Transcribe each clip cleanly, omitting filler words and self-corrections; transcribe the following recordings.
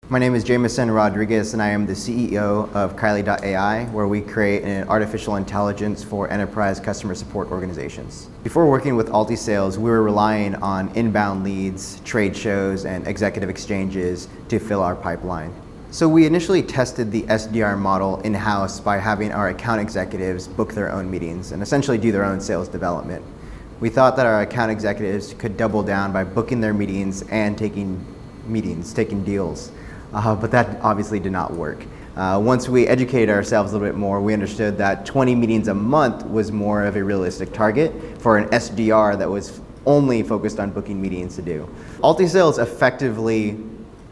My name is Jameson Rodriguez, and I am the CEO of Kylie.ai, where we create an artificial intelligence for enterprise customer support organizations. Before working with Alti-Sales, we were relying on inbound leads, trade shows, and executive exchanges to fill our pipeline. So we initially tested the SDR model in-house by having our account executives book their own meetings and essentially do their own sales development. We thought that our account executives could double down by booking their meetings and taking deals. But that obviously did not work. Once we educated ourselves a little bit more, we understood that 20 meetings a month was more of a realistic target for an SDR that was only focused on booking meetings to do. Alti-Sales effectively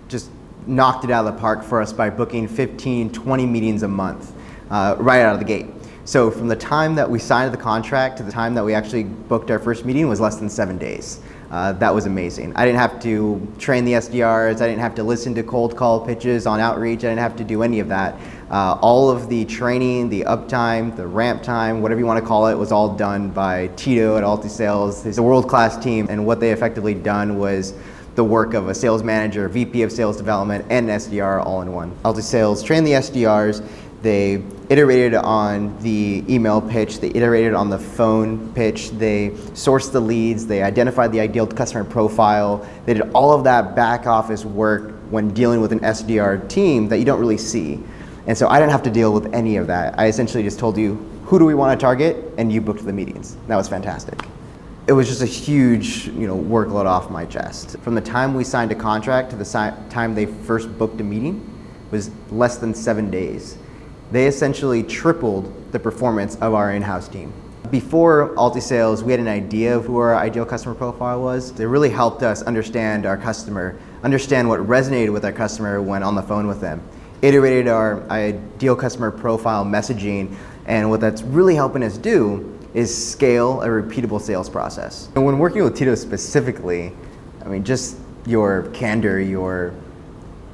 just knocked it out of the park for us by booking 15, 20 meetings a month right out of the gate. So from the time that we signed the contract to the time that we actually booked our first meeting was less than 7 days. That was amazing. I didn't have to train the SDRs, I didn't have to listen to cold call pitches on outreach, I didn't have to do any of that. All of the training, the uptime, the ramp time, whatever you want to call it, was all done by Tito at Alti-Sales. It's a world-class team, and what they effectively done was the work of a sales manager, VP of sales development, and an SDR all in one. Alti-Sales trained the SDRs, they iterated on the email pitch, they iterated on the phone pitch, they sourced the leads, they identified the ideal customer profile, they did all of that back office work when dealing with an SDR team that you don't really see. And so I didn't have to deal with any of that. I essentially just told you, who do we want to target? And you booked the meetings. That was fantastic. It was just a huge workload off my chest. From the time we signed a contract to the time they first booked a meeting was less than 7 days. They essentially tripled the performance of our in-house team. Before Alti-Sales, we had an idea of who our ideal customer profile was. It really helped us understand our customer, understand what resonated with our customer when on the phone with them. Iterated our ideal customer profile messaging, and what that's really helping us do is scale a repeatable sales process. And when working with Tito specifically, I mean, just your candor,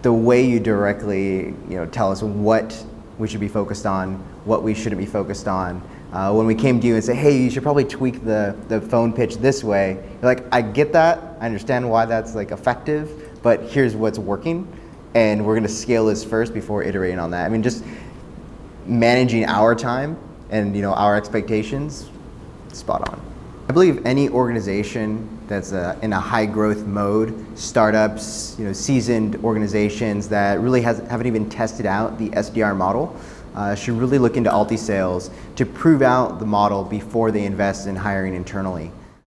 the way you directly tell us what we should be focused on, what we shouldn't be focused on. When we came to you and say, hey, you should probably tweak the phone pitch this way, you're like, I get that, I understand why that's effective, but here's what's working, and we're gonna scale this first before iterating on that. I mean, just managing our time and our expectations, spot on. I believe any organization that's in a high growth mode, startups, seasoned organizations that really haven't even tested out the SDR model, should really look into Alti-Sales to prove out the model before they invest in hiring internally.